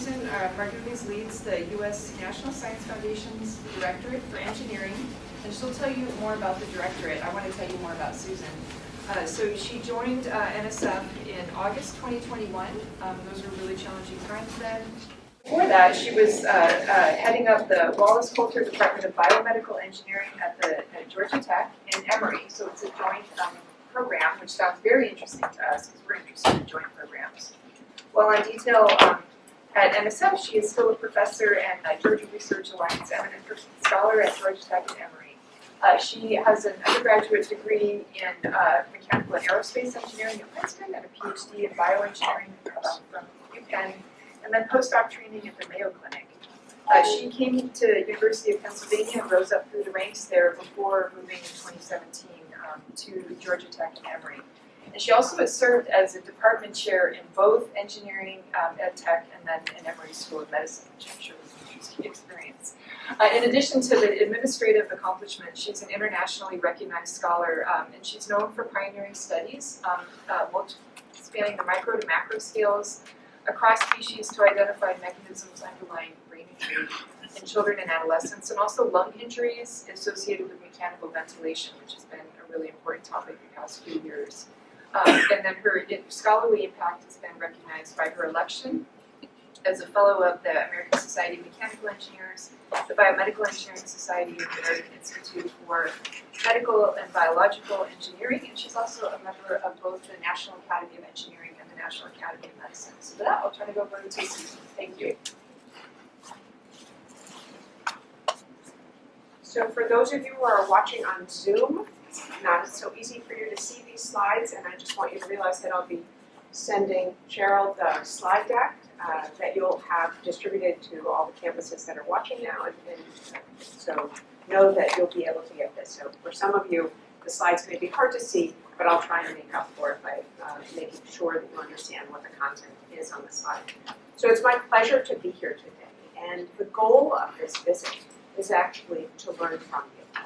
Susan Margulies leads the U.S. National Science Foundation's Directorate for Engineering, and she'll tell you more about the Directorate. I want to tell you more about Susan. So she joined NSF in August 2021. Those were really challenging times then. Before that, she was heading up the Wallace Coulter Department of Biomedical Engineering at Georgia Tech in Emory. So it's a joint program, which sounds very interesting to us because we're interested in joint programs. While on detail at NSF, she is still a professor and Georgia Research Alliance eminent scholar at Georgia Tech in Emory. She has an undergraduate degree in mechanical and aerospace engineering at Princeton and a PhD in bioengineering from UPenn, and then postdoc training at the Mayo Clinic. She came to University of Pennsylvania and rose up through the ranks there before moving in 2017 to Georgia Tech and Emory. And she also has served as a department chair in both engineering at Tech and then in Emory School of Medicine, which I'm sure was an interesting experience. In addition to the administrative accomplishments, she's an internationally recognized scholar, and she's known for pioneering studies spanning the micro to macro scales across species to identify mechanisms underlying brain injury in children and adolescents, and also lung injuries associated with mechanical ventilation, which has been a really important topic the past few years. And then her scholarly impact has been recognized by her election as a fellow of the American Society of Mechanical Engineers, the Biomedical Engineering Society, and the American Institute for Medical and Biological Engineering, and she's also a member of both the National Academy of Engineering and the National Academy of Medicine. So with that, I'll turn it over to Susan. Thank you. So for those of you who are watching on Zoom, it's not so easy for you to see these slides, and I just want you to realize that I'll be sending Cheryl the slide deck that you'll have distributed to all the campuses that are watching now, and so know that you'll be able to get this. So for some of you, the slides may be hard to see, but I'll try and make up for it by making sure that you understand what the content is on the slide. So it's my pleasure to be here today, and the goal of this visit is actually to learn from you.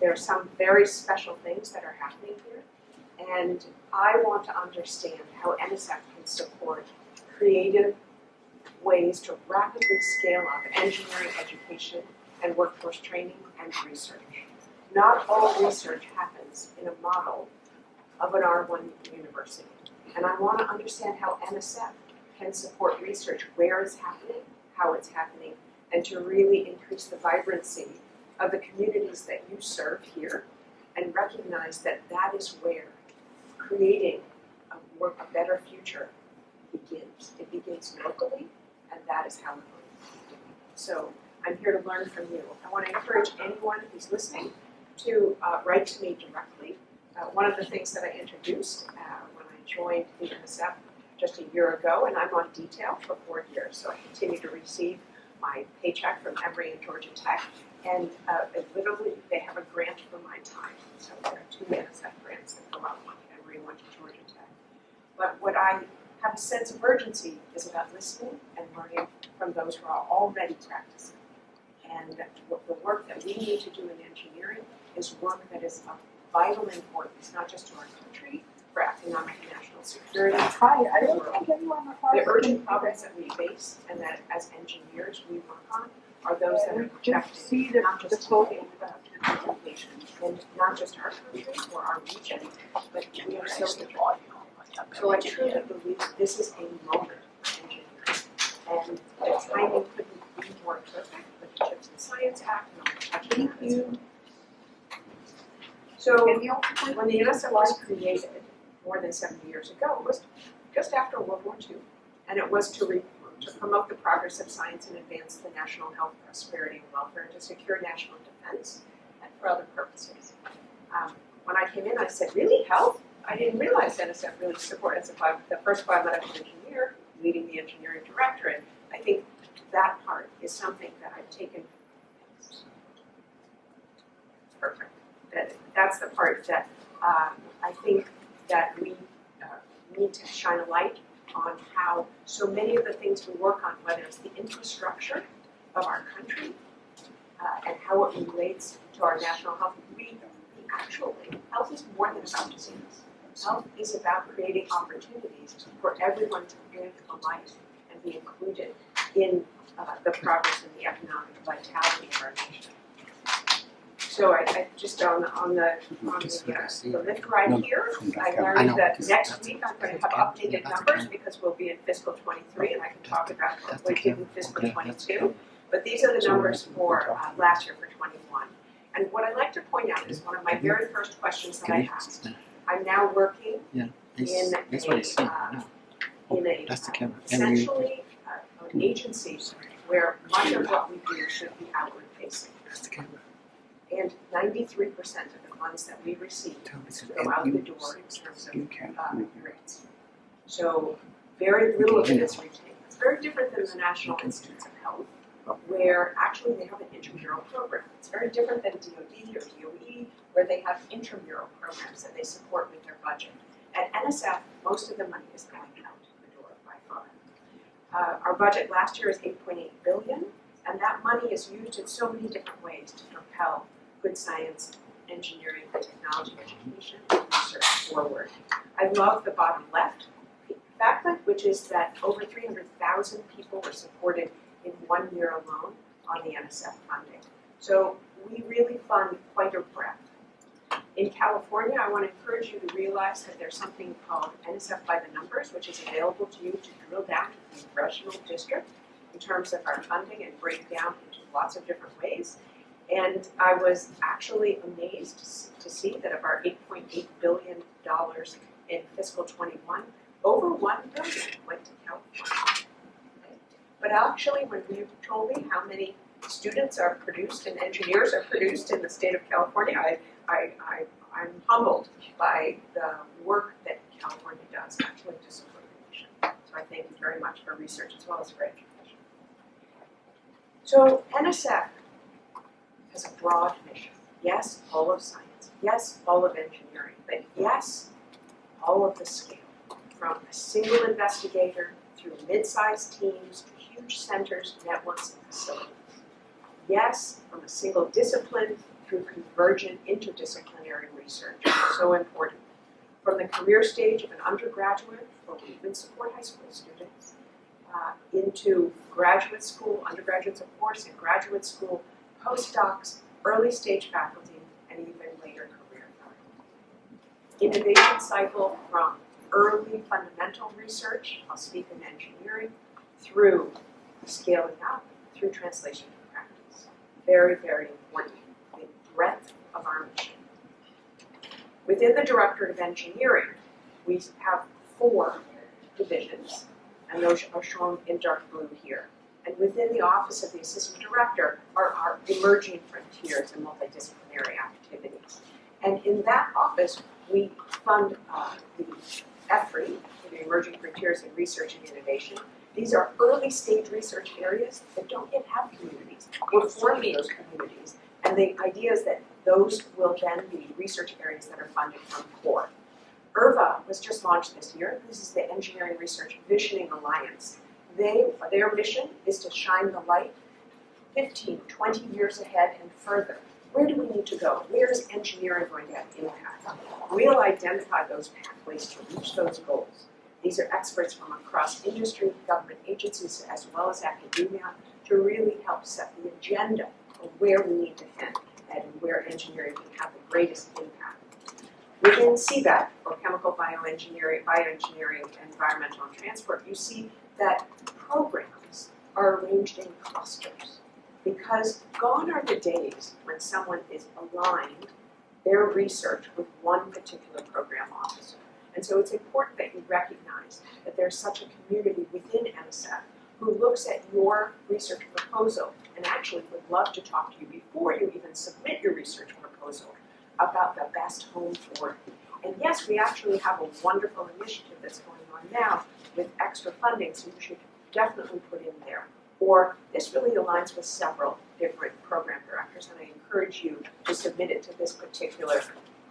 There are some very special things that are happening here, and I want to understand how NSF can support creative ways to rapidly scale up engineering education and workforce training and research. Not all research happens in a model of an R1 university, and I want to understand how NSF can support research where it's happening, how it's happening, and to really increase the vibrancy of the communities that you serve here, and recognize that that is where creating a better future begins. It begins locally, and that is how we're going to do it. So I'm here to learn from you. I want to encourage anyone who's listening to write to me directly. One of the things that I introduced when I joined the NSF just a year ago, and I'm on detail for 4 years, so I continue to receive my paycheck from Emory and Georgia Tech, and literally they have a grant for my time. So there are 2 NSF grants that go out, one to Emory and one to Georgia Tech. But what I have a sense of urgency is about listening and learning from those who are already practicing. And the work that we need to do in engineering is work that is of vital importance, not just to our country, for economic and national security. Hi, I don't think anyone The urgent problems that we face and that as engineers we work on are those that are affecting not just total representation in not just our country or our region, but we are so important. So I truly believe this is a moment for engineering, and the timing couldn't be more perfect with the CHIPS and Science Act and all the touching on it. So when the NSF was created more than 70 years ago, it was just after World War II, and it was to promote the progress of science and advance the national health, prosperity, and welfare, to secure national defense, and for other purposes. When I came in, I said, really, health? I didn't realize NSF really supported the first biomedical engineer leading the engineering directorate. I think that part is something that I've taken. Perfect. That's the part that I think that we need to shine a light on how so many of the things we work on, whether it's the infrastructure of our country and how it relates to our national health, actually, health is more than about disease. Health is about creating opportunities for everyone to live a life and be included in the progress and the economic vitality of our nation. So I just on the lift ride here, I learned that next week I'm going to have updated numbers because we'll be in fiscal 23 and I can talk about what we did in fiscal 22. But these are the numbers for last year for 21. And what I'd like to point out is one of my very first questions that I asked. I'm now working in essentially an agency where much of what we do should be outward facing. And 93% of the funds that we receive go out the door in terms of grants. So very little of it is retained. It's very different than the National Institutes of Health, where actually they have an intramural program. It's very different than DoD or DOE, where they have intramural programs that they support with their budget. At NSF, most of the money is going out the door by far. Our budget last year is $8.8 billion, and that money is used in so many different ways to propel good science, engineering, and technology education and research forward. I love the bottom left fact, which is that over 300,000 people were supported in 1 year alone on the NSF funding. So we really fund quite a breadth. In California, I want to encourage you to realize that there's something called NSF by the numbers, which is available to you to drill down to the congressional district in terms of our funding and break down into lots of different ways. And I was actually amazed to see that of our $8.8 billion in fiscal 21, over $1 billion went to California. But actually, when you told me how many students are produced and engineers are produced in the state of California, I'm humbled by the work that California does actually to support the nation. So I thank you very much for research as well as for education. So NSF has a broad mission. Yes, all of science. Yes, all of engineering. But yes, all of the scale. From a single investigator through mid-sized teams to huge centers, networks, and facilities. Yes, from a single discipline through convergent interdisciplinary research, so important. From the career stage of an undergraduate, where we even support high school students, into graduate school, undergraduates of course, and graduate school, postdocs, early stage faculty, and even later career. Innovation cycle from early fundamental research, I'll speak in engineering, through scaling up, through translation to practice. Very, very important, the breadth of our mission. Within the Directorate of Engineering, we have 4 divisions, and those are shown in dark blue here. And within the Office of the Assistant Director are our emerging frontiers and multidisciplinary activities. And in that office, we fund the EFRI, the Emerging Frontiers in Research and Innovation. These are early stage research areas that don't yet have communities. We're forming those communities. And the idea is that those will then be research areas that are funded from core. ERVA was just launched this year. This is the Engineering Research Visioning Alliance. Their mission is to shine the light 15, 20 years ahead and further. Where do we need to go? Where is engineering going to have impact? We'll identify those pathways to reach those goals. These are experts from across industry, government agencies, as well as academia, to really help set the agenda of where we need to head and where engineering can have the greatest impact. Within CBET, or Chemical Bioengineering, Environmental and Transport, you see that programs are arranged in clusters, because gone are the days when someone is aligned their research with one particular program officer. And so it's important that you recognize that there's such a community within NSF who looks at your research proposal and actually would love to talk to you before you even submit your research proposal about the best home for it. And yes, we actually have a wonderful initiative that's going on now with extra funding, so you should definitely put in there. Or this really aligns with several different program directors, and I encourage you to submit it to this particular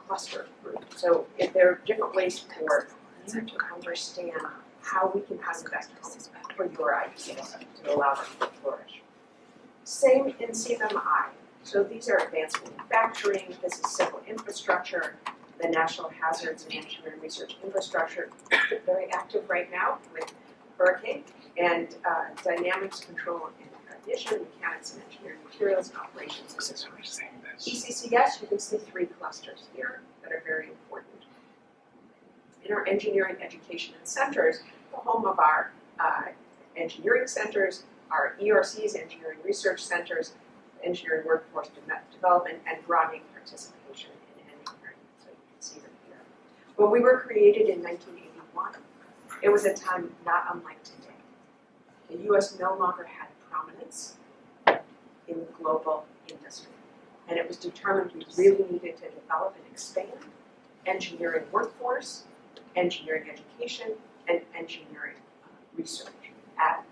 cluster group. So if there are different ways for you to understand how we can have the best homes for your ideas to allow them to flourish. Same in CMMI. So these are advanced manufacturing, this is civil infrastructure, the National Hazards and Engineering Research Infrastructure, very active right now with hurricane, and dynamics, control, and ignition, mechanics and engineering, materials, and operations and systems. ECCS, you can see 3 clusters here that are very important. In our engineering education and centers, the home of our engineering centers, our ERCs, engineering research centers, engineering workforce development, and broadening participation in engineering. So you can see them here. When we were created in 1981, it was a time not unlike today. The U.S. no longer had prominence in the global industry, and it was determined we really needed to develop and expand engineering workforce, engineering education, and engineering research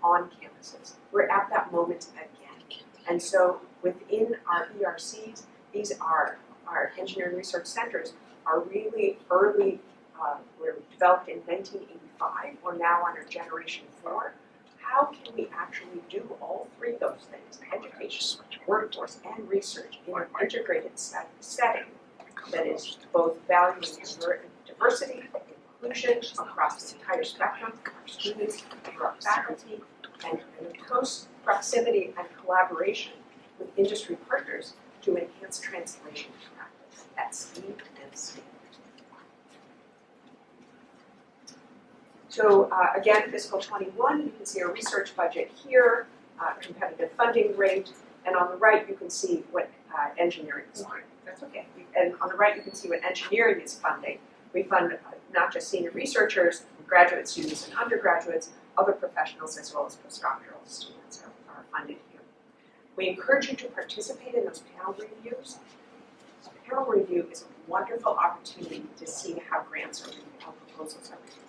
on campuses. We're at that moment again. And so within our ERCs, these are our engineering research centers are really early, were developed in 1985. We're now on our generation 4. How can we actually do all 3 of those things, education, workforce, and research in an integrated setting that is both valuing diversity, inclusion across the entire spectrum of our students, of our faculty, and in close proximity and collaboration with industry partners to enhance translation to practice at speed and scale. So again, fiscal 21, you can see our research budget here, competitive funding rate, and on the right you can see what engineering is funding. That's okay. And on the right you can see what engineering is funding. We fund not just senior researchers, graduate students and undergraduates, other professionals as well as postdoctoral students are funded here. We encourage you to participate in those panel reviews. Panel review is a wonderful opportunity to see how grants are written, how proposals are written.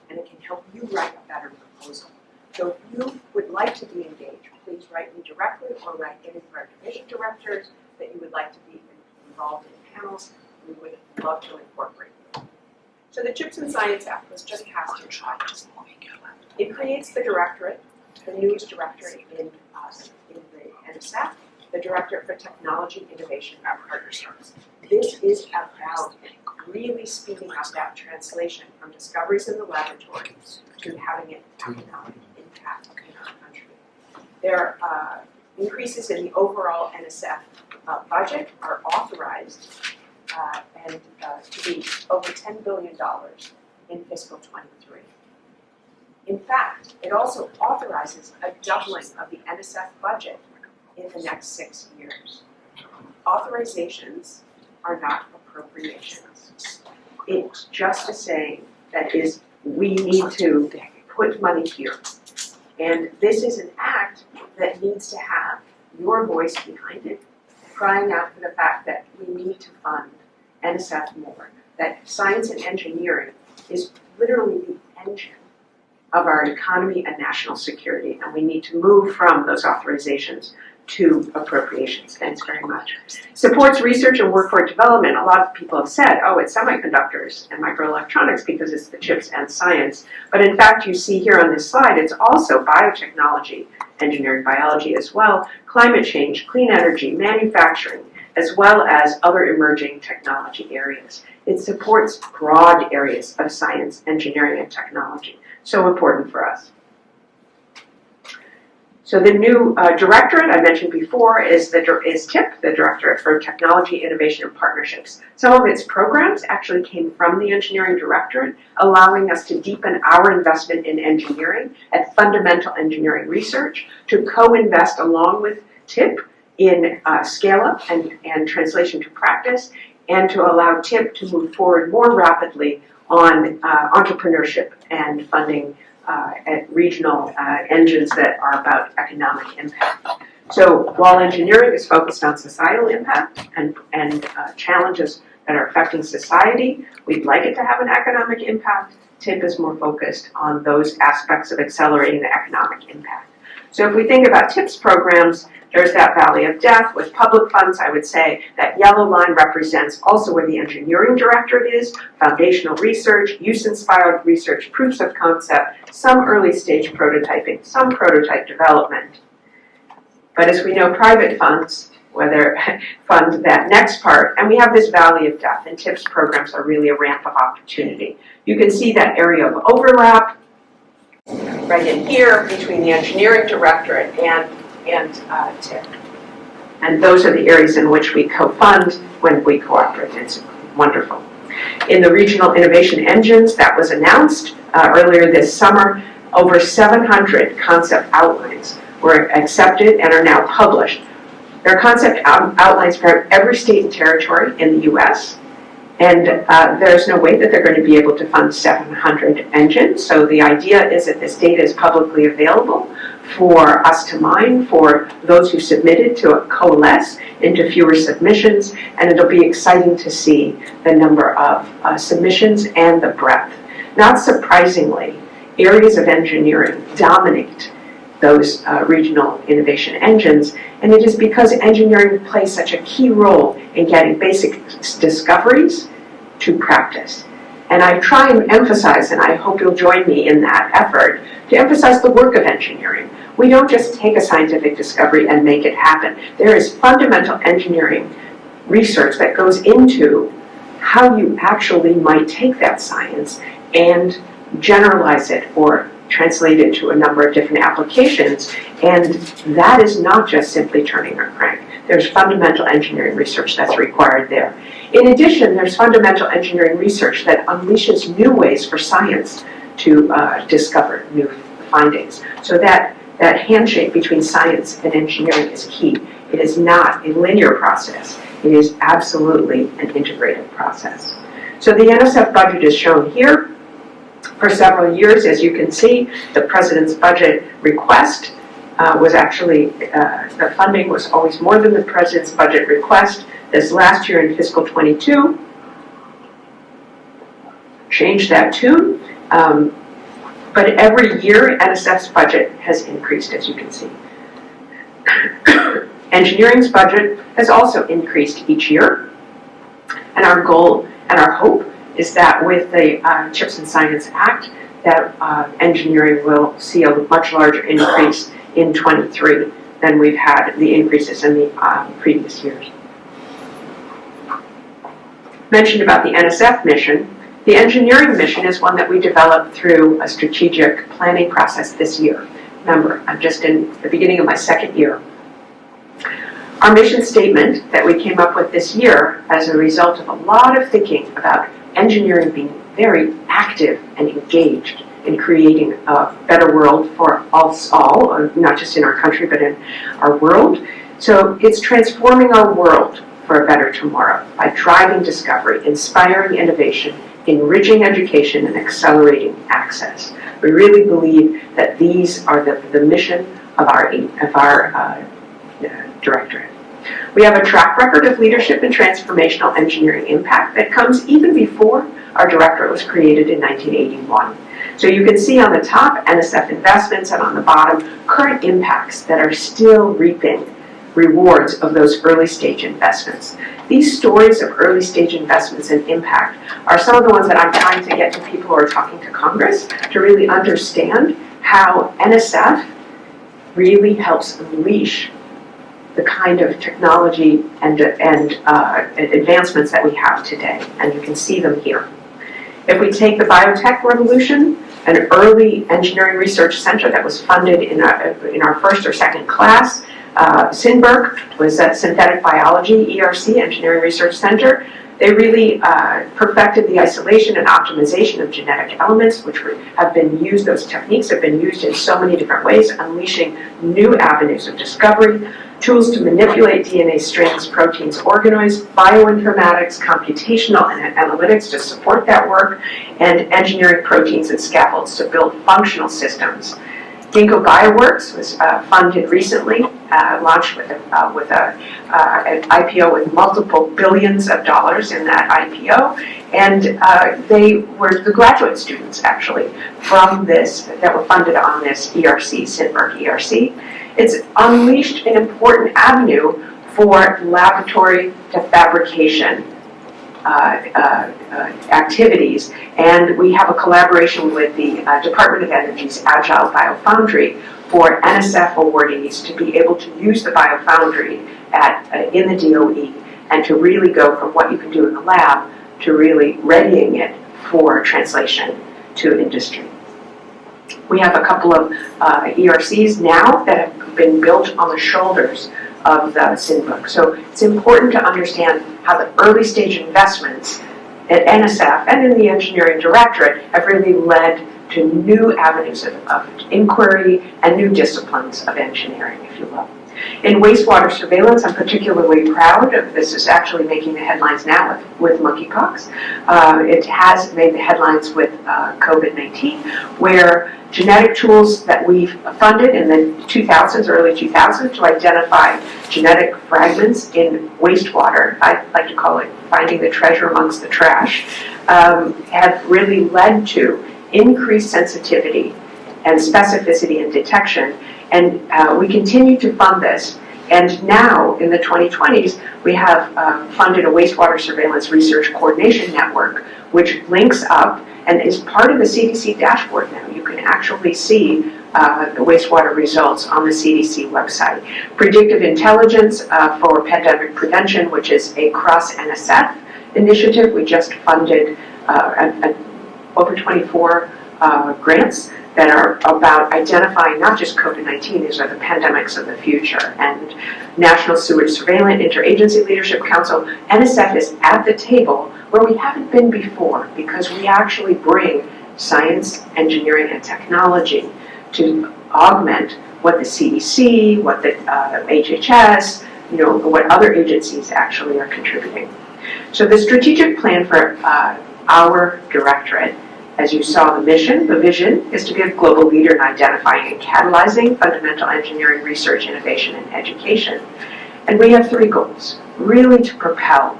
And it can help you write a better proposal. So if you would like to be engaged, please write me directly or write any of our division directors that you would like to be involved in panels. We would love to incorporate you. So the CHIPS and Science Act was just passed in August. It creates the directorate, the newest directorate in the NSF, the Directorate for Technology, Innovation, and Partnerships. This is about really speeding up that translation from discoveries in the laboratory to having an economic impact in our country. There are increases in the overall NSF budget are authorized and to be over $10 billion in fiscal 23. In fact, it also authorizes a doubling of the NSF budget in the next 6 years. Authorizations are not appropriations. It's just a saying that is, we need to put money here. And this is an act that needs to have your voice behind it, crying out for the fact that we need to fund NSF more, that science and engineering is literally the engine of our economy and national security, and we need to move from those authorizations to appropriations. Thanks very much. Supports research and workforce development. A lot of people have said, oh, it's semiconductors and microelectronics because it's the chips and science. But in fact, you see here on this slide, it's also biotechnology, engineering biology as well, climate change, clean energy, manufacturing, as well as other emerging technology areas. It supports broad areas of science, engineering, and technology. So important for us. So the new directorate I mentioned before is TIP, the Directorate for Technology, Innovation, and Partnerships. Some of its programs actually came from the Engineering Directorate, allowing us to deepen our investment in engineering at fundamental engineering research, to co-invest along with TIP in scale-up and translation to practice, and to allow TIP to move forward more rapidly on entrepreneurship and funding at regional engines that are about economic impact. So while engineering is focused on societal impact and challenges that are affecting society, we'd like it to have an economic impact. TIP is more focused on those aspects of accelerating the economic impact. So if we think about TIP's programs, there's that valley of death. With public funds, I would say that yellow line represents also where the engineering directorate is, foundational research, use-inspired research, proofs of concept, some early stage prototyping, some prototype development. But as we know, private funds, whether fund that next part, and we have this valley of death, and TIPS programs are really a ramp of opportunity. You can see that area of overlap. right in here between the engineering directorate and TIP. And those are the areas in which we co-fund when we cooperate. It's wonderful. In the regional innovation engines that was announced earlier this summer, over 700 concept outlines were accepted and are now published. There are concept outlines for every state and territory in the US, and there's no way that they're going to be able to fund 700 engines. So the idea is that this data is publicly available for us to mine, for those who submitted to coalesce into fewer submissions, and it'll be exciting to see the number of submissions and the breadth. Not surprisingly, areas of engineering dominate those regional innovation engines, and it is because engineering plays such a key role in getting basic discoveries to practice. And I try and emphasize, and I hope you'll join me in that effort, to emphasize the work of engineering. We don't just take a scientific discovery and make it happen. There is fundamental engineering research that goes into how you actually might take that science and generalize it or translate it to a number of different applications, and that is not just simply turning a crank. There's fundamental engineering research that's required there. In addition, there's fundamental engineering research that unleashes new ways for science to discover new findings. So that handshake between science and engineering is key. It is not a linear process. It is absolutely an integrated process. So the NSF budget is shown here. For several years, as you can see, the President's budget request was actually, the funding was always more than the President's budget request. This last year in fiscal 22, changed that tune. But every year, NSF's budget has increased, as you can see. Engineering's budget has also increased each year. And our goal and our hope is that with the CHIPS and Science Act, that engineering will see a much larger increase in 23 than we've had the increases in the previous years. Mentioned about the NSF mission. The engineering mission is one that we developed through a strategic planning process this year. Remember, I'm just in the beginning of my second year. Our mission statement that we came up with this year as a result of a lot of thinking about engineering being very active and engaged in creating a better world for us all, not just in our country, but in our world. So it's transforming our world for a better tomorrow by driving discovery, inspiring innovation, enriching education, and accelerating access. We really believe that these are the mission of our directorate. We have a track record of leadership and transformational engineering impact that comes even before our directorate was created in 1981. So you can see on the top NSF investments and on the bottom current impacts that are still reaping rewards of those early stage investments. These stories of early stage investments and impact are some of the ones that I'm trying to get to people who are talking to Congress to really understand how NSF really helps unleash the kind of technology and advancements that we have today, and you can see them here. If we take the Biotech Revolution, an early engineering research center that was funded in our first or second class, Sinberg was a synthetic biology, ERC, Engineering Research Center. They really perfected the isolation and optimization of genetic elements, which have been used, those techniques have been used in so many different ways, unleashing new avenues of discovery, tools to manipulate DNA strands, proteins, organoids, bioinformatics, computational and analytics to support that work, and engineering proteins and scaffolds to build functional systems. Ginkgo Bioworks was funded recently, launched with an IPO with multiple billions of dollars in that IPO, and they were the graduate students actually from this that were funded on this ERC, Sinberg ERC. It's unleashed an important avenue for laboratory to fabrication activities, and we have a collaboration with the Department of Energy's Agile Biofoundry for NSF awardees to be able to use the Biofoundry in the DOE and to really go from what you can do in the lab to really readying it for translation to industry. We have a couple of ERCs now that have been built on the shoulders of the SINBOK. So it's important to understand how the early stage investments at NSF and in the Engineering Directorate have really led to new avenues of inquiry and new disciplines of engineering, if you will. In wastewater surveillance, I'm particularly proud of this. Is actually making the headlines now with monkeypox. It has made the headlines with COVID-19, where genetic tools that we've funded in the 2000s, early 2000s, to identify genetic fragments in wastewater, I like to call it finding the treasure amongst the trash, have really led to increased sensitivity and specificity in detection. And we continue to fund this. And now, in the 2020s, we have funded a wastewater surveillance research coordination network, which links up and is part of the CDC dashboard now. You can actually see the wastewater results on the CDC website. Predictive intelligence for pandemic prevention, which is a cross-NSF initiative. We just funded over 24 grants that are about identifying not just COVID-19, these are the pandemics of the future. And National Sewage Surveillance Interagency Leadership Council, NSF is at the table where we haven't been before, because we actually bring science, engineering, and technology to augment what the CDC, what the HHS, what other agencies actually are contributing. So the strategic plan for our directorate, as you saw, the mission, the vision, is to be a global leader in identifying and catalyzing fundamental engineering research, innovation, and education. And we have three goals: really to propel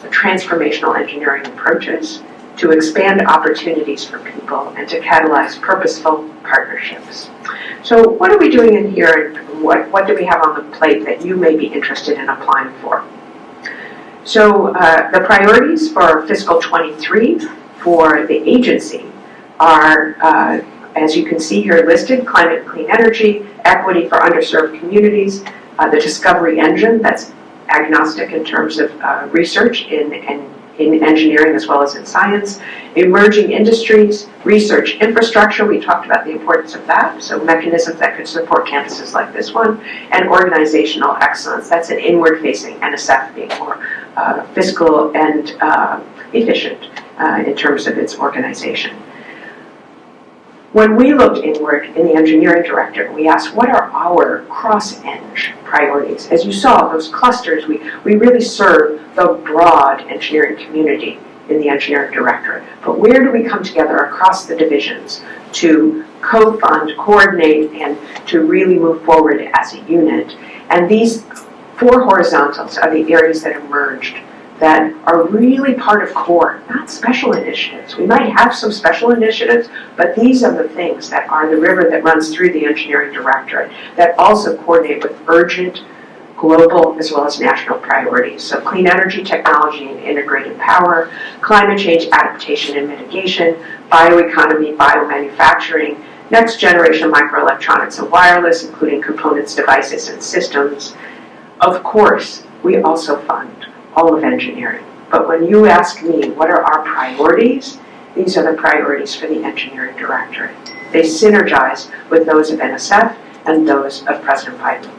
the transformational engineering approaches, to expand opportunities for people, and to catalyze purposeful partnerships. So what are we doing in here, and what do we have on the plate that you may be interested in applying for? So the priorities for fiscal 23 for the agency are, as you can see here listed, climate and clean energy, equity for underserved communities, the discovery engine that's agnostic in terms of research in engineering as well as in science, emerging industries, research infrastructure, we talked about the importance of that, so mechanisms that could support campuses like this one, and organizational excellence. That's an inward-facing NSF being more fiscal and efficient in terms of its organization. When we looked inward in the engineering director, we asked, what are our cross-eng priorities? As you saw, those clusters, we really serve the broad engineering community in the engineering directorate. But where do we come together across the divisions to co-fund, coordinate, and to really move forward as a unit? And these four horizontals are the areas that emerged that are really part of core, not special initiatives. We might have some special initiatives, but these are the things that are the river that runs through the engineering directorate that also coordinate with urgent global as well as national priorities. So clean energy technology and integrated power, climate change adaptation and mitigation, bioeconomy, biomanufacturing, next generation microelectronics and wireless, including components, devices, and systems. Of course, we also fund all of engineering. But when you ask me, what are our priorities? These are the priorities for the engineering directorate. They synergize with those of NSF and those of President Biden.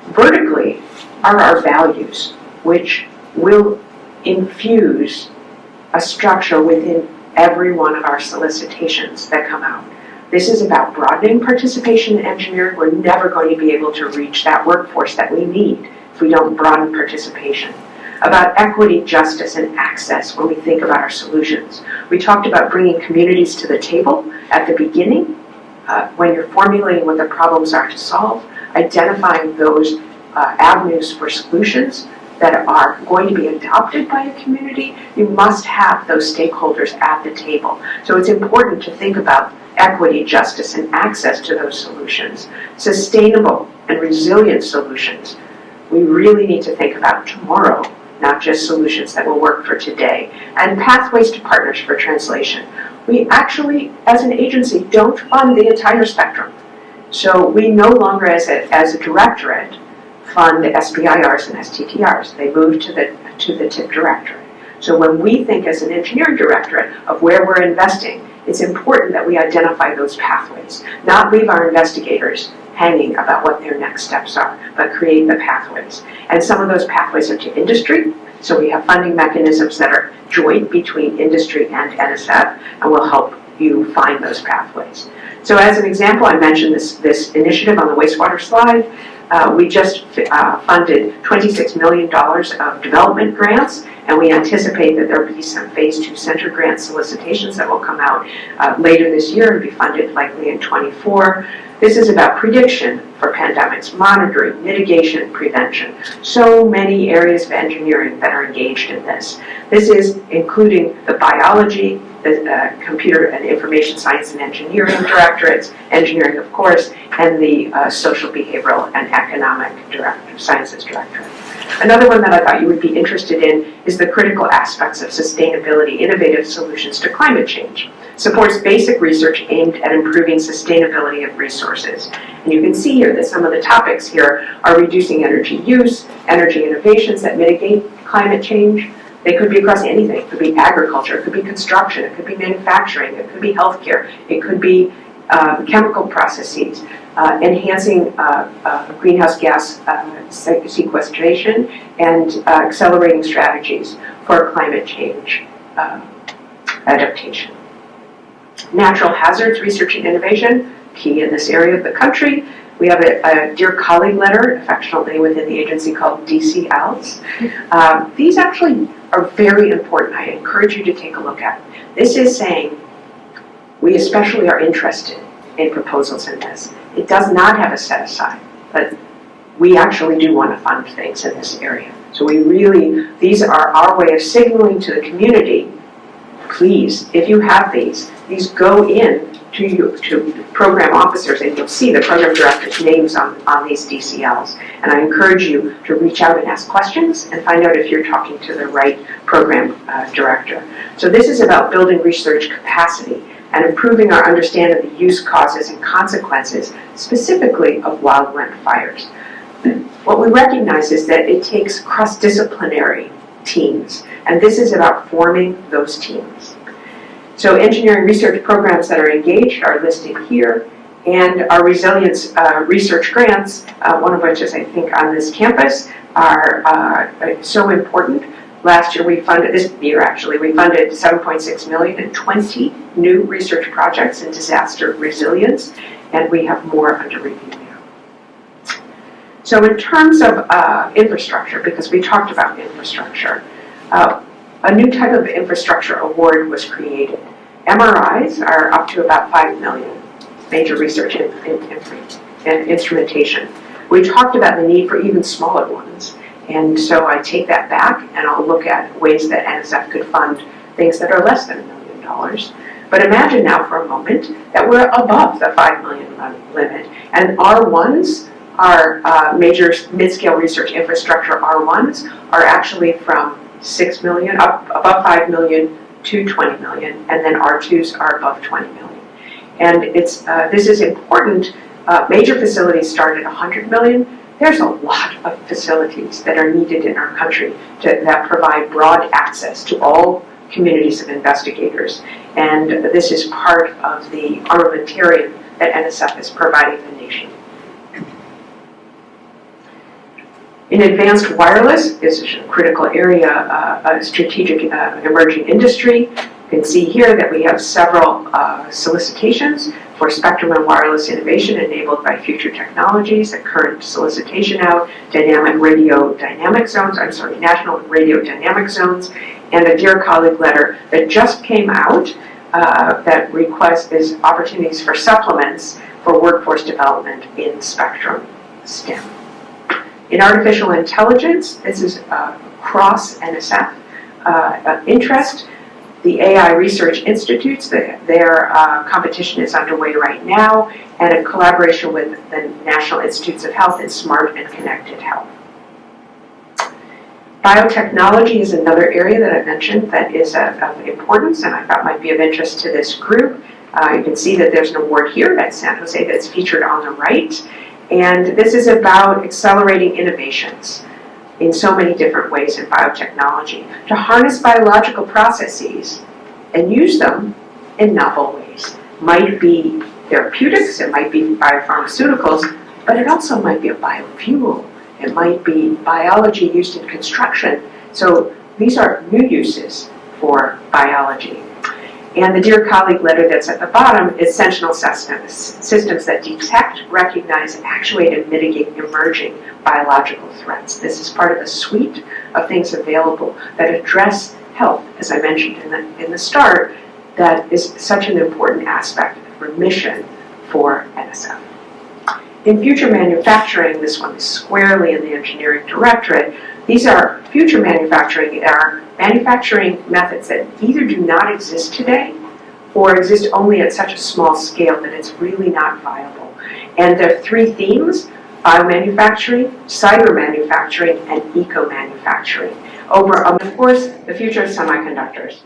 Vertically are our values, which will infuse a structure within every one of our solicitations that come out. This is about broadening participation in engineering. We're never going to be able to reach that workforce that we need if we don't broaden participation. About equity, justice, and access when we think about our solutions. We talked about bringing communities to the table at the beginning, when you're formulating what the problems are to solve, identifying those avenues for solutions that are going to be adopted by a community. You must have those stakeholders at the table. So it's important to think about equity, justice, and access to those solutions. Sustainable and resilient solutions. We really need to think about tomorrow, not just solutions that will work for today. And pathways to partners for translation. We actually, as an agency, don't fund the entire spectrum. So we no longer, as a directorate, fund SBIRs and STTRs. They move to the TIP directorate. So when we think as an engineering directorate of where we're investing it's important that we identify those pathways, not leave our investigators hanging about what their next steps are, but create the pathways. And some of those pathways are to industry, so we have funding mechanisms that are joint between industry and NSF, and will help you find those pathways. So as an example, I mentioned this initiative on the wastewater slide. We just funded $26 million of development grants, and we anticipate that there will be some phase 2 center grant solicitations that will come out later this year and be funded likely in 24. This is about prediction for pandemics, monitoring, mitigation, prevention. So many areas of engineering that are engaged in this. This is including the biology, the computer and information science and engineering directorates, engineering of course, and the social behavioral and economic sciences directorate. Another one that I thought you would be interested in is the critical aspects of sustainability, innovative solutions to climate change. Supports basic research aimed at improving sustainability of resources. And you can see here that some of the topics here are reducing energy use, energy innovations that mitigate climate change. They could be across anything. It could be agriculture, it could be construction, it could be manufacturing, it could be healthcare, it could be chemical processes, enhancing greenhouse gas sequestration, and accelerating strategies for climate change adaptation. Natural hazards research and innovation, key in this area of the country. We have a dear colleague letter, affectionately within the agency, called DCLs. These actually are very important. I encourage you to take a look at. This is saying we especially are interested in proposals in this. It does not have a set aside, but we actually do want to fund things in this area. So these are our way of signaling to the community, please, if you have these go in to program officers, and you'll see the program director's names on these DCLs. And I encourage you to reach out and ask questions and find out if you're talking to the right program director. So this is about building research capacity and improving our understanding of the use, causes, and consequences, specifically of wildland fires. What we recognize is that it takes cross-disciplinary teams, and this is about forming those teams. So engineering research programs that are engaged are listed here, and our resilience research grants, one of which is I think on this campus, are so important. Last year this year actually, we funded $7.6 million and 20 new research projects in disaster resilience, and we have more under review now. So in terms of infrastructure, because we talked about infrastructure, a new type of infrastructure award was created. MRIs are up to about $5 million, major research and instrumentation. We talked about the need for even smaller ones, and so I take that back and I'll look at ways that NSF could fund things that are less than $1 million. But imagine now for a moment that we're above the $5 million limit, and R1s, our major mid-scale research infrastructure R1s, are actually from $6 million, up above $5 million to $20 million, and then R2s are above $20 million. And this is important. Major facilities start at $100 million. There's a lot of facilities that are needed in our country that provide broad access to all communities of investigators. And this is part of the armamentarium that NSF is providing the nation. In advanced wireless, this is a critical area, a strategic emerging industry. You can see here that we have several solicitations for spectrum and wireless innovation enabled by future technologies. A current solicitation out, national radio dynamic zones, and a dear colleague letter that just came out that requests opportunities for supplements for workforce development in spectrum STEM. In artificial intelligence, this is cross NSF interest. The AI Research Institutes, their competition is underway right now, and a collaboration with the National Institutes of Health in Smart and Connected Health. Biotechnology is another area that I mentioned that is of importance and I thought might be of interest to this group. You can see that there's an award here at San Jose that's featured on the right. And this is about accelerating innovations in so many different ways in biotechnology to harness biological processes and use them in novel ways. Might be therapeutics, it might be biopharmaceuticals, but it also might be a biofuel. It might be biology used in construction. So these are new uses for biology. And the Dear Colleague letter that's at the bottom is sentinel systems that detect, recognize, actuate, and mitigate emerging biological threats. This is part of a suite of things available that address health, as I mentioned in the start, that is such an important aspect for mission for NSF. In future manufacturing, this one is squarely in the Engineering Directorate. These are future manufacturing methods that either do not exist today or exist only at such a small scale that it's really not viable. And there are three themes: biomanufacturing, cyber manufacturing, and eco-manufacturing. Of course, the future of semiconductors.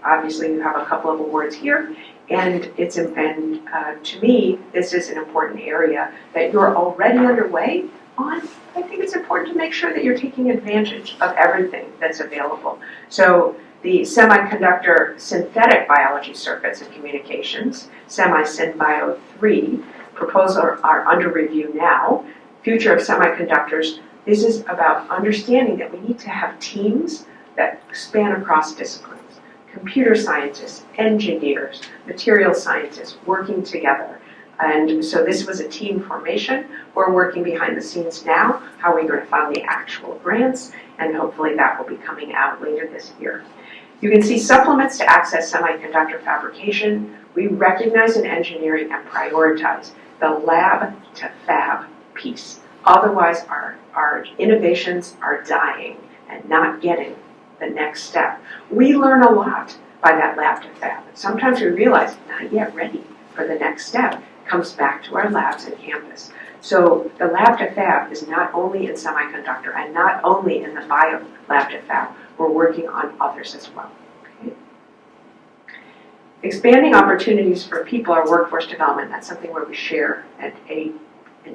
Obviously, you have a couple of awards here, and to me, this is an important area that you're already underway on. I think it's important to make sure that you're taking advantage of everything that's available. So the semiconductor synthetic biology circuits and communications, SemiSynBio 3, proposals are under review now. Future of semiconductors, this is about understanding that we need to have teams that span across disciplines. Computer scientists, engineers, material scientists working together. And so this was a team formation. We're working behind the scenes now. How are we going to fund the actual grants? And hopefully that will be coming out later this year. You can see supplements to access semiconductor fabrication. We recognize in engineering and prioritize the lab to fab piece. Otherwise, our innovations are dying and not getting the next step. We learn a lot by that lab to fab. Sometimes we realize not yet ready for the next step. Comes back to our labs and campus. So the lab to fab is not only in semiconductor and not only in the bio lab to fab. We're working on others as well. Okay. Expanding opportunities for people or workforce development, that's something where we share an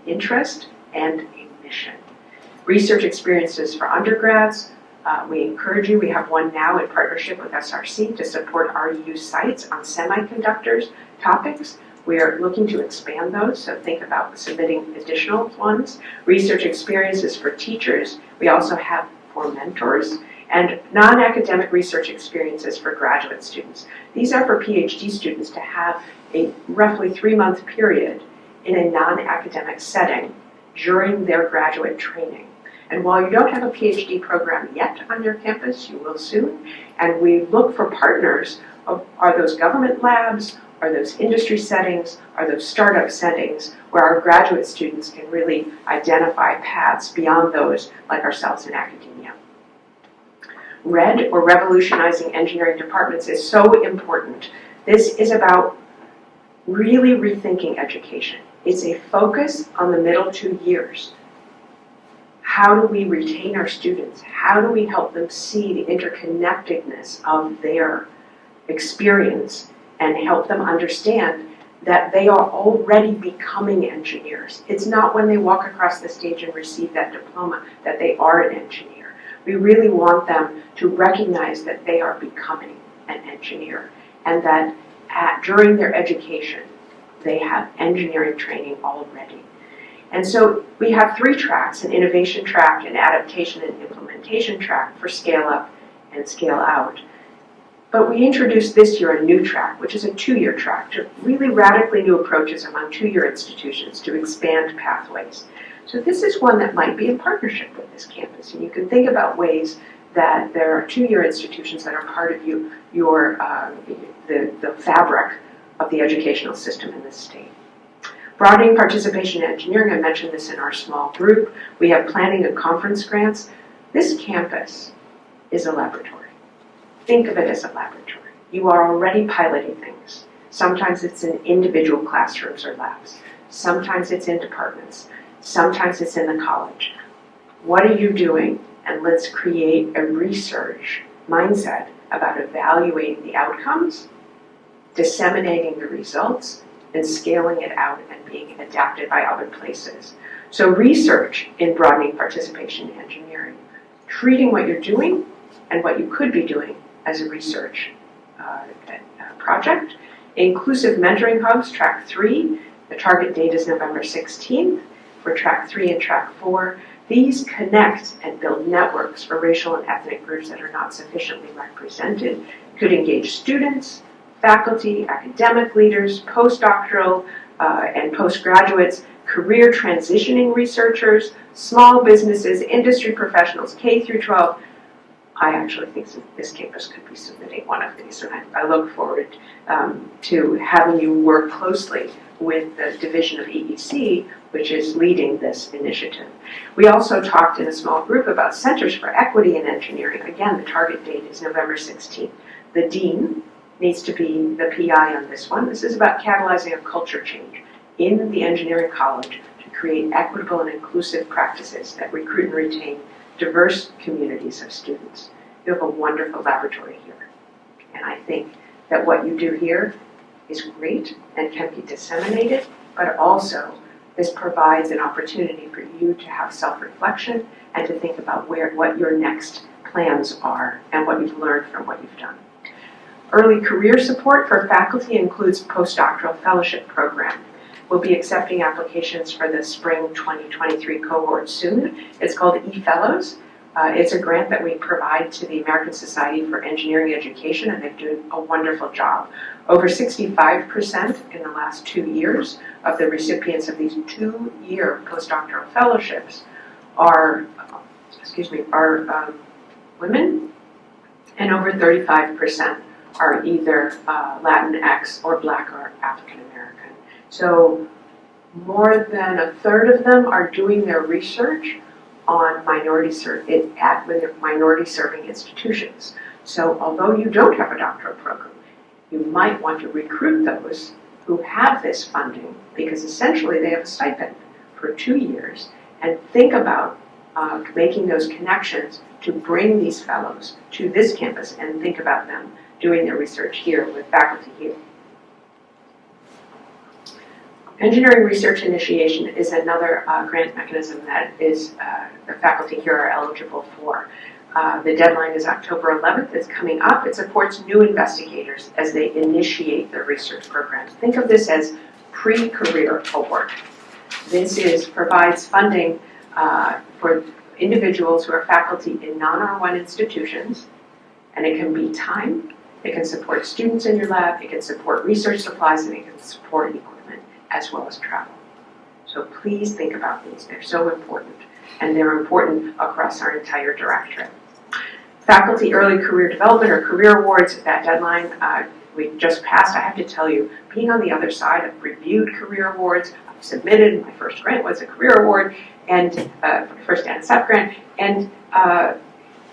interest and a mission. Research experiences for undergrads. We encourage you, we have one now in partnership with SRC to support RU sites on semiconductors topics. We are looking to expand those, so think about submitting additional ones. Research experiences for teachers. We also have for mentors, and non-academic research experiences for graduate students. These are for PhD students to have a roughly 3-month period in a non-academic setting during their graduate training. And while you don't have a PhD program yet on your campus, you will soon. And we look for partners. Are those government labs? Are those industry settings? Are those startup settings where our graduate students can really identify paths beyond those like ourselves in academia? RED, or Revolutionizing Engineering Departments, is so important. This is about really rethinking education. It's a focus on the middle 2 years. How do we retain our students? How do we help them see the interconnectedness of their experience and help them understand that they are already becoming engineers? It's not when they walk across the stage and receive that diploma that they are an engineer. We really want them to recognize that they are becoming an engineer and that during their education they have engineering training already. And so we have 3 tracks: an innovation track, an adaptation and implementation track for scale up and scale out. But we introduced this year a new track, which is a 2-year track, to really radically new approaches among 2-year institutions to expand pathways. So this is one that might be in partnership with this campus. And you can think about ways that there are 2-year institutions that are part of the fabric of the educational system in this state. Broadening participation in engineering, I mentioned this in our small group. We have planning and conference grants. This campus is a laboratory. Think of it as a laboratory. You are already piloting things. Sometimes it's in individual classrooms or labs. Sometimes it's in departments. Sometimes it's in the college. What are you doing? And let's create a research mindset about evaluating the outcomes, disseminating the results, and scaling it out and being adapted by other places. So research in broadening participation in engineering, treating what you're doing and what you could be doing as a research project, Inclusive Mentoring Hubs, Track 3. The target date is November 16th for Track 3 and Track 4. These connect and build networks for racial and ethnic groups that are not sufficiently represented. Could engage students, faculty, academic leaders, postdoctoral and postgraduates, career transitioning researchers, small businesses, industry professionals, K through 12. I actually think this campus could be submitting one of these, and I look forward to having you work closely with the Division of EEC, which is leading this initiative. We also talked in a small group about Centers for Equity in Engineering. Again, the target date is November 16th. The dean needs to be the PI on this one. This is about catalyzing a culture change in the engineering college to create equitable and inclusive practices that recruit and retain diverse communities of students. You have a wonderful laboratory here. And I think that what you do here is great and can be disseminated, but also this provides an opportunity for you to have self-reflection and to think about what your next plans are and what you've learned from what you've done. Early career support for faculty includes postdoctoral fellowship program. We'll be accepting applications for the spring 2023 cohort soon. It's called eFellows. It's a grant that we provide to the American Society for Engineering Education, and they're doing a wonderful job. Over 65% in the last 2 years of the recipients of these 2-year postdoctoral fellowships are women, and over 35% are either Latinx or Black or African American. So more than a third of them are doing their research on minority serving institutions. So although you don't have a doctoral program, you might want to recruit those who have this funding, because essentially they have a stipend for 2 years, and think about making those connections to bring these fellows to this campus and think about them doing their research here with faculty here. Engineering Research Initiation is another grant mechanism that is the faculty here are eligible for. The deadline is October 11th. It's coming up. It supports new investigators as they initiate their research programs. Think of this as pre-career award. This provides funding for individuals who are faculty in non-R1 institutions, and it can be time, it can support students in your lab, it can support research supplies, and it can support equipment, as well as travel. So please think about these. They're so important, and they're important across our entire directorate. Faculty Early Career Development or Career Awards, that deadline we just passed. I have to tell you, being on the other side, I've reviewed career awards, I've submitted, my first grant was a career award, and first NSF grant, and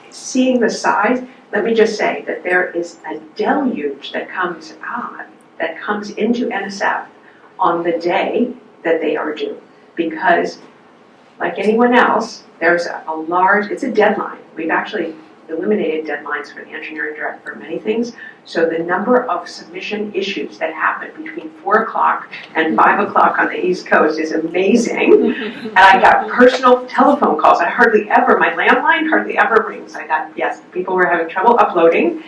seeing the size, let me just say that there is a deluge that comes into NSF on the day that they are due, because like anyone else, there's it's a deadline. We've actually eliminated deadlines for the engineering director for many things, so the number of submission issues that happen between 4 o'clock and 5 o'clock on the East Coast is amazing. And I got personal telephone calls. My landline hardly ever rings. People were having trouble uploading,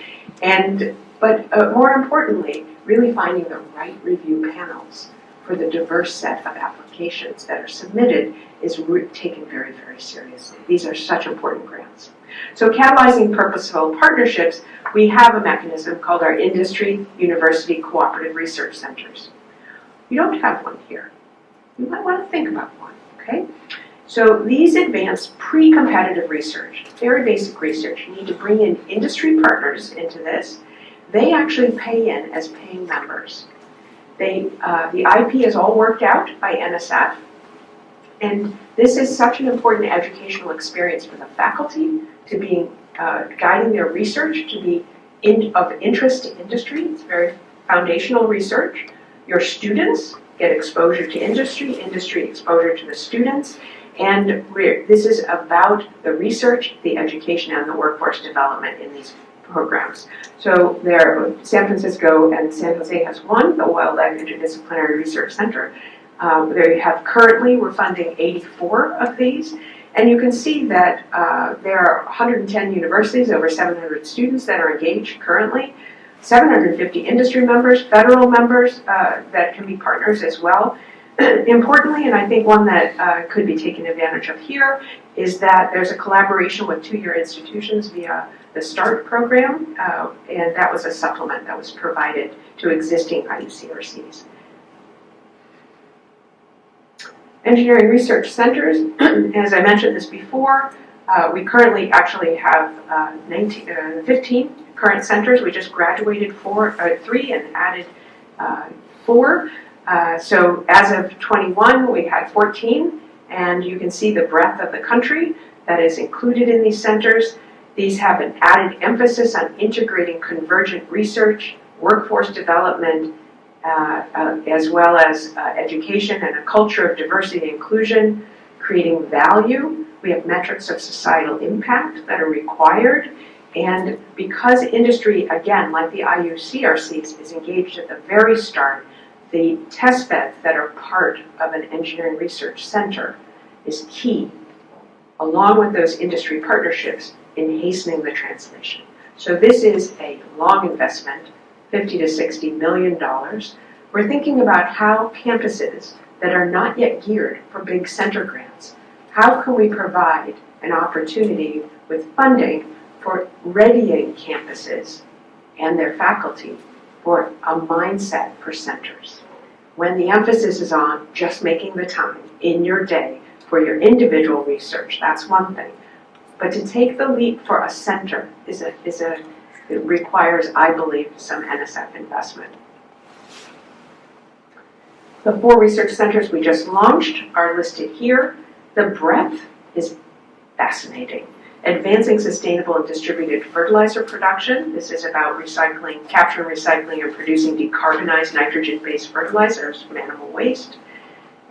but more importantly, really finding the right review panels for the diverse set of applications that are submitted is taken very, very seriously. These are such important grants. So catalyzing purposeful partnerships, we have a mechanism called our Industry University Cooperative Research Centers. You don't have one here. You might want to think about one, okay? So these advance pre-competitive research, very basic research. You need to bring in industry partners into this. They actually pay in as paying members. The IP is all worked out by NSF, and this is such an important educational experience for the faculty to be guiding their research to be of interest to industry. It's very foundational research. Your students get exposure to industry exposure to the students, and this is about the research, the education, and the workforce development in these programs. So San Francisco and San Jose has one, the Wildlife Interdisciplinary Research Center. We're funding 84 of these, and you can see that there are 110 universities, over 700 students that are engaged currently. 750 industry members, federal members that can be partners as well. Importantly, and I think one that could be taken advantage of here, is that there's a collaboration with two-year institutions via the START program, and that was a supplement that was provided to existing IUCRCs. Engineering research centers, as I mentioned this before, we currently actually have 15 current centers. We just graduated 3 and added 4. So as of 21, we had 14, and you can see the breadth of the country that is included in these centers. These have an added emphasis on integrating convergent research, workforce development, as well as education and a culture of diversity and inclusion, creating value. We have metrics of societal impact that are required. And because industry, again, like the IUCRCs, is engaged at the very start, the test beds that are part of an engineering research center is key, along with those industry partnerships in hastening the translation. So this is a long investment, $50 to $60 million. We're thinking about how campuses that are not yet geared for big center grants, how can we provide an opportunity with funding for readying campuses and their faculty for a mindset for centers. When the emphasis is on just making the time in your day for your individual research, that's one thing. But to take the leap for a center it requires, I believe, some NSF investment. The 4 research centers we just launched are listed here. The breadth is fascinating. Advancing sustainable and distributed fertilizer production. This is about recycling, capturing, recycling, and producing decarbonized nitrogen-based fertilizers from animal waste.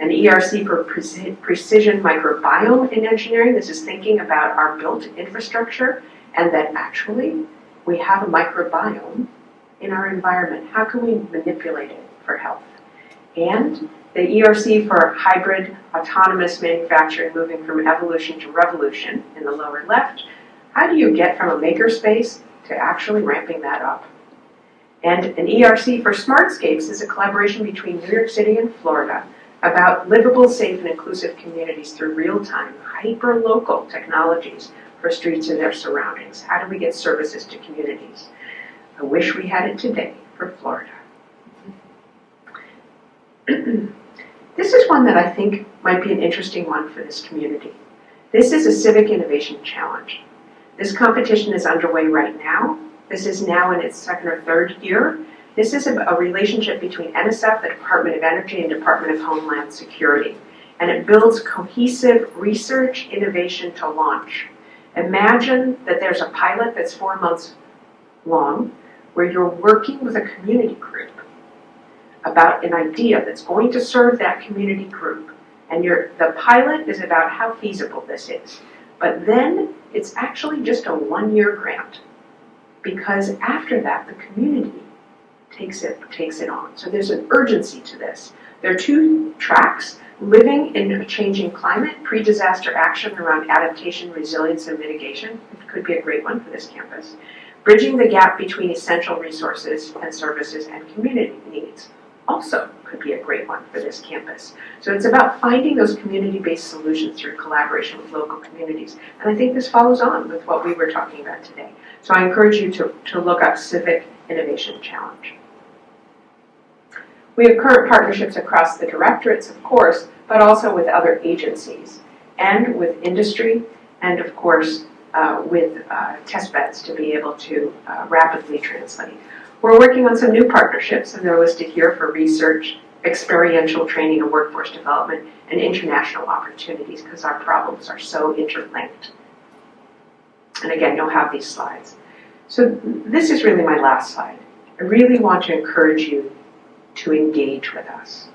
An ERC for precision microbiome in engineering. This is thinking about our built infrastructure and that actually we have a microbiome in our environment. How can we manipulate it for health? And the ERC for hybrid autonomous manufacturing, moving from evolution to revolution in the lower left. How do you get from a makerspace to actually ramping that up? And an ERC for Smartscapes is a collaboration between New York City and Florida about livable, safe, and inclusive communities through real-time, hyper-local technologies for streets and their surroundings. How do we get services to communities? I wish we had it today for Florida. This is one that I think might be an interesting one for this community. This is a civic innovation challenge. This competition is underway right now. This is now in its 2nd or 3rd year. This is a relationship between NSF, the Department of Energy, and Department of Homeland Security. And it builds cohesive research innovation to launch. Imagine that there's a pilot that's 4 months long where you're working with a community group about an idea that's going to serve that community group. And the pilot is about how feasible this is. But then it's actually just a 1-year grant, because after that, the community takes it on. So there's an urgency to this. There are 2 tracks: living in a changing climate, pre-disaster action around adaptation, resilience, and mitigation. It could be a great one for this campus. Bridging the gap between essential resources and services and community needs. Also could be a great one for this campus. So it's about finding those community-based solutions through collaboration with local communities. And I think this follows on with what we were talking about today. So I encourage you to look up Civic Innovation Challenge. We have current partnerships across the directorates, of course, but also with other agencies and with industry, and of course with test beds to be able to rapidly translate. We're working on some new partnerships, and they're listed here for research, experiential training and workforce development, and international opportunities, because our problems are so interlinked. And again, you'll have these slides. So this is really my last slide. I really want to encourage you to engage with us.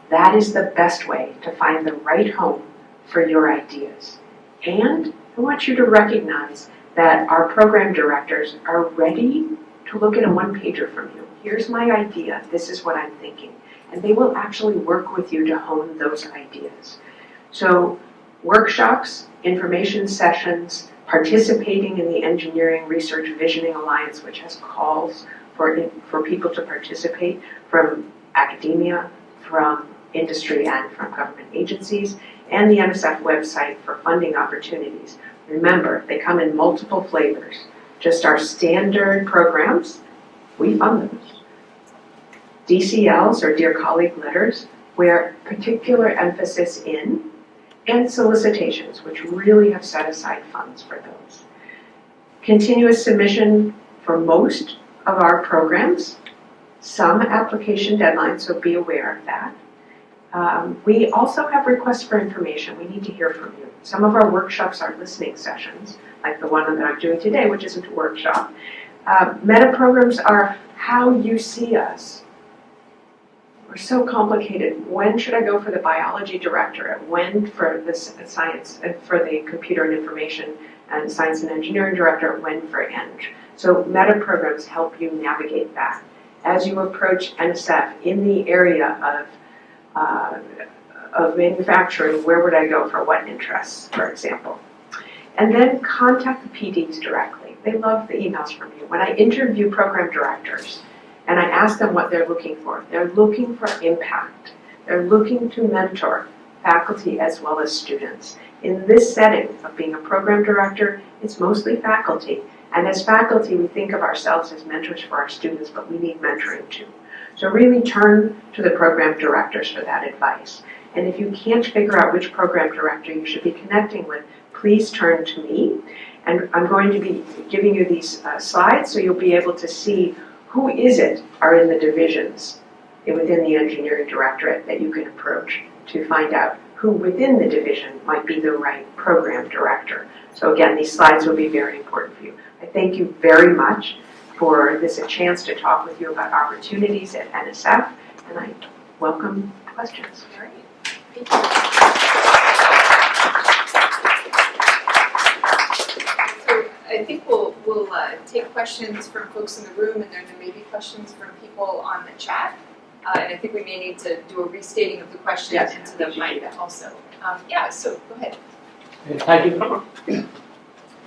That is the best way to find the right home for your ideas. And I want you to recognize that our program directors are ready to look at a one-pager from you. Here's my idea, this is what I'm thinking. And they will actually work with you to hone those ideas. So workshops, information sessions, participating in the Engineering Research Visioning Alliance, which has calls for people to participate from academia, from industry, and from government agencies, and the NSF website for funding opportunities. Remember, they come in multiple flavors. Just our standard programs, we fund those. DCLs, or Dear Colleague letters, where particular emphasis in, and solicitations, which really have set aside funds for those. Continuous submission for most of our programs, some application deadlines, so be aware of that. We also have requests for information. We need to hear from you. Some of our workshops are listening sessions, like the one that I'm doing today, which isn't a workshop. Meta programs are how you see us. We're so complicated. When should I go for the biology directorate? When for the science, for the computer and information and science and engineering director? When for Eng? So meta programs help you navigate that. As you approach NSF in the area of manufacturing, where would I go for what interests, for example? And then contact the PDs directly. They love the emails from you. When I interview program directors and I ask them what they're looking for impact. They're looking to mentor faculty as well as students. In this setting of being a program director, it's mostly faculty. And as faculty, we think of ourselves as mentors for our students, but we need mentoring too. So really turn to the program directors for that advice. And if you can't figure out which program director you should be connecting with, please turn to me. And I'm going to be giving you these slides so you'll be able to see who is it are in the divisions within the engineering directorate that you can approach to find out who within the division might be the right program director. So again, these slides will be very important for you. I thank you very much for this chance to talk with you about opportunities at NSF, and I welcome questions. All right. Thank you. So I think we'll take questions from folks in the room, and then there may be questions from people on the chat. And I think we may need to do a restating of the questions into the mic also. So go ahead. Thank you.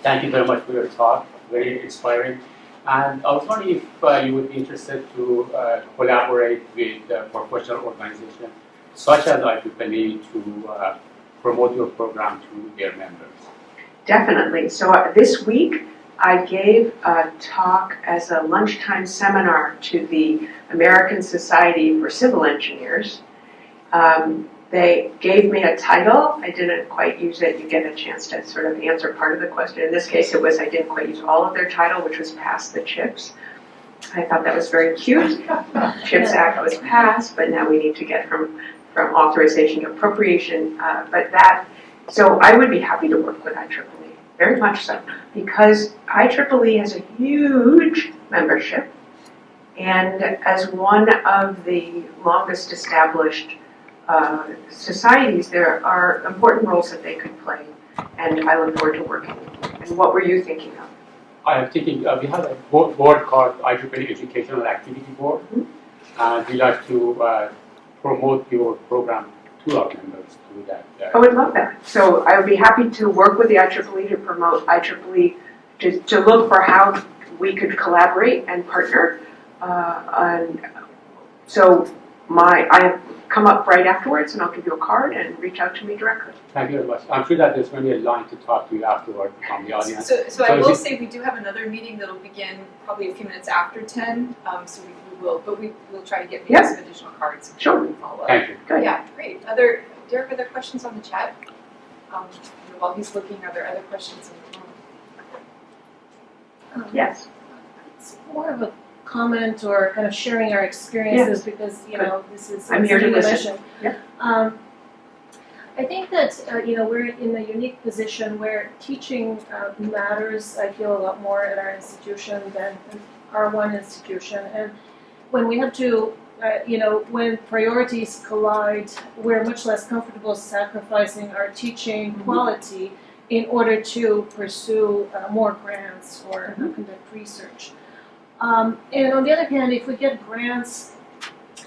Thank you very much for your talk. Very inspiring. And I was wondering if you would be interested to collaborate with professional organizations such as IEEE to promote your program to their members. Definitely. So this week I gave a talk as a lunchtime seminar to the American Society for Civil Engineers. They gave me a title. I didn't quite use it. You get a chance to sort of answer part of the question. In this case, it was I didn't quite use all of their title, which was Pass the Chips. I thought that was very cute. CHIPS Act was passed, but now we need to get from authorization to appropriation. So I would be happy to work with IEEE, very much so, because IEEE has a huge membership, and as one of the longest established societies, there are important roles that they could play, and I look forward to working with you. And what were you thinking of? I am thinking we have a board called IEEE Educational Activity Board, and we like to promote your program to our members through that. I would love that. So I would be happy to work with the IEEE to promote IEEE, to look for how we could collaborate and partner. I come up right afterwards, and I'll give you a card and reach out to me directly. Thank you very much. I'm sure that there's going to be a line to talk to you afterward from the audience. So I will say we do have another meeting that'll begin probably a few minutes after 10. So we will try to get maybe some additional cards. Sure. Follow up. Thank you. Good. Yeah, great. Do you have other questions on the chat? While he's looking, are there other questions in the room? Yes. It's more of a comment or kind of sharing our experiences because, this is I'm here to listen. mission. Yeah. I think that, we're in a unique position where teaching matters, I feel, a lot more at our institution than our one institution. And when we have to, when priorities collide, we're much less comfortable sacrificing our teaching quality in order to pursue more grants or conduct research. And on the other hand, if we get grants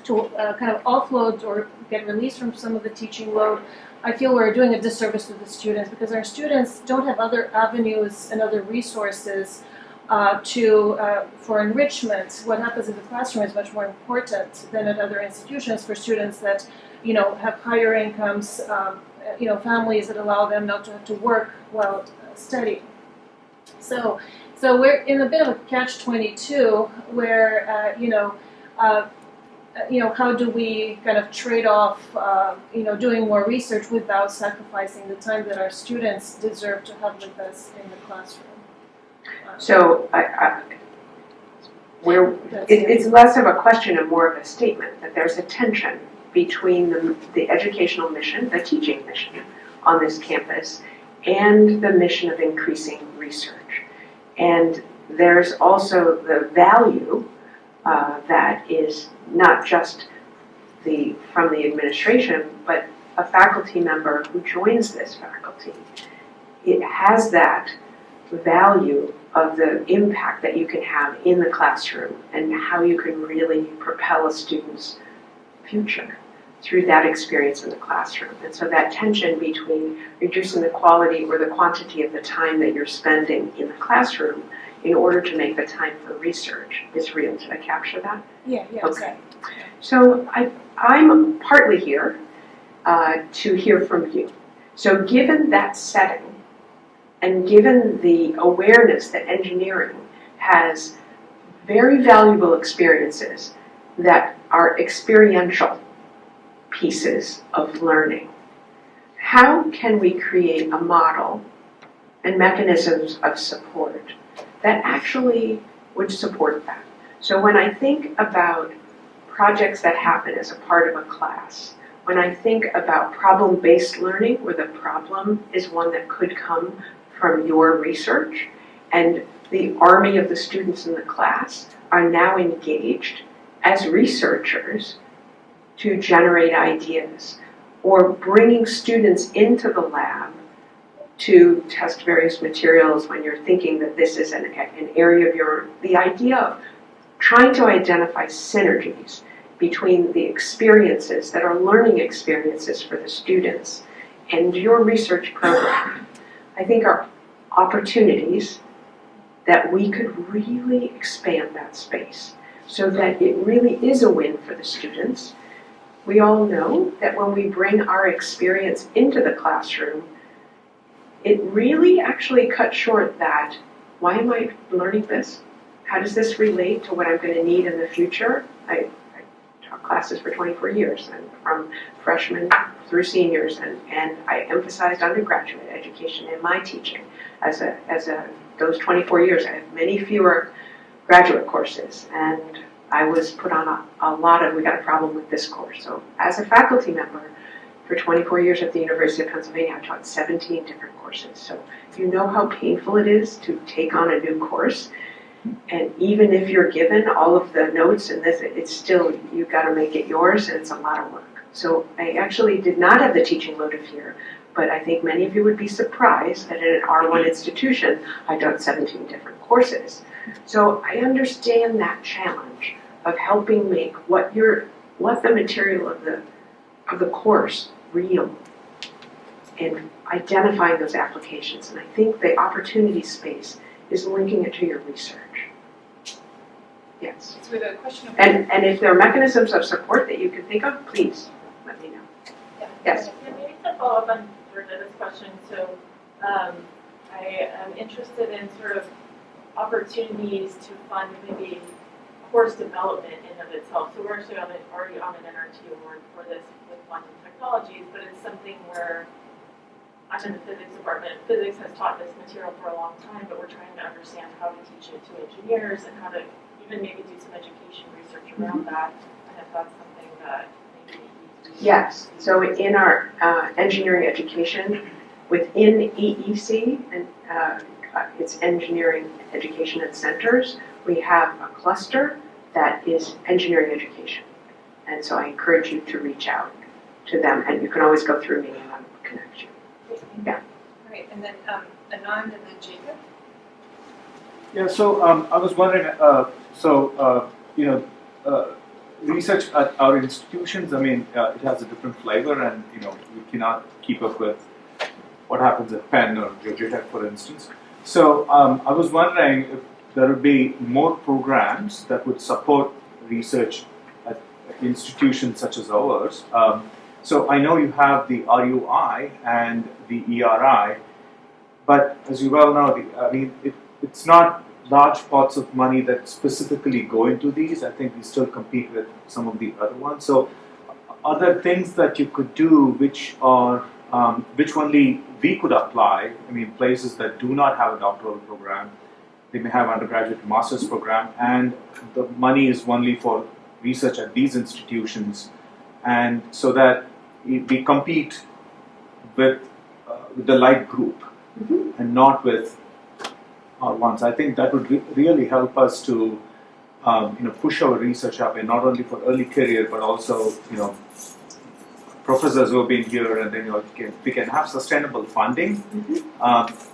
to kind of offload or get released from some of the teaching load, I feel we're doing a disservice to the students because our students don't have other avenues and other resources for enrichment. What happens in the classroom is much more important than at other institutions for students that, have higher incomes, families that allow them not to have to work while studying. So we're in a bit of a catch-22 where, how do we kind of trade off, doing more research without sacrificing the time that our students deserve to have with us in the classroom? So it's less of a question and more of a statement that there's a tension between the educational mission, the teaching mission on this campus, and the mission of increasing research. And there's also the value that is not just from the administration, but a faculty member who joins this faculty. It has that value of the impact that you can have in the classroom and how you can really propel a student's future through that experience in the classroom. And so that tension between reducing the quality or the quantity of the time that you're spending in the classroom in order to make the time for research is real. Did I capture that? Yeah. Okay. So I'm partly here to hear from you. So given that setting, and given the awareness that engineering has very valuable experiences that are experiential pieces of learning, how can we create a model and mechanisms of support that actually would support that? So when I think about projects that happen as a part of a class, when I think about problem-based learning, where the problem is one that could come from your research, and the army of the students in the class are now engaged as researchers to generate ideas, or bringing students into the lab to test various materials when you're thinking that this is an area of the idea of trying to identify synergies between the experiences that are learning experiences for the students and your research program, I think are opportunities that we could really expand that space so that it really is a win for the students. We all know that when we bring our experience into the classroom, it really actually cuts short that, why am I learning this? How does this relate to what I'm going to need in the future? I taught classes for 24 years, and from freshmen through seniors, and I emphasized undergraduate education in my teaching. Those 24 years, I have many fewer graduate courses, and I was put on a lot of, we got a problem with this course. So as a faculty member for 24 years at the University of Pennsylvania, I taught 17 different courses. So you know how painful it is to take on a new course. And even if you're given all of the notes and this, it's still, you've got to make it yours, and it's a lot of work. So I actually did not have the teaching load of here, but I think many of you would be surprised that in an R1 institution, I've done 17 different courses. So I understand that challenge of helping make what the material of the course real and identifying those applications. And I think the opportunity space is linking it to your research. Yes. It's with a question of And if there are mechanisms of support that you can think of, please let me know. Yeah. Yes. Yeah, maybe to follow up on Bernadette's question, so I am interested in sort of opportunities to fund maybe course development in of itself. So we're actually already on an NRT award for this with quantum technologies, but it's something where I'm in the physics department. Physics has taught this material for a long time, but we're trying to understand how to teach it to engineers and how to even maybe do some education research around that, and if that's something that maybe Yes. So in our engineering education within EEC, and it's engineering education and centers, we have a cluster that is engineering education. And so I encourage you to reach out to them, and you can always go through me and I'll connect you. Yeah. All right, and then Anand and then Jacob. Yeah, so I was wondering, research at our institutions, I mean, it has a different flavor, and we cannot keep up with what happens at Penn or Georgia Tech, for instance. So I was wondering if there would be more programs that would support research at institutions such as ours. So I know you have the RUI and the ERI, but as you well know, it's not large pots of money that specifically go into these. I think we still compete with some of the other ones. So are there things that you could do which are which only we could apply? I mean, places that do not have a doctoral program, they may have undergraduate master's program, and the money is only for research at these institutions, and so that we compete with the like group and not with our ones. I think that would really help us to push our research up, and not only for early career, but also professors who have been here, and then we can have sustainable funding.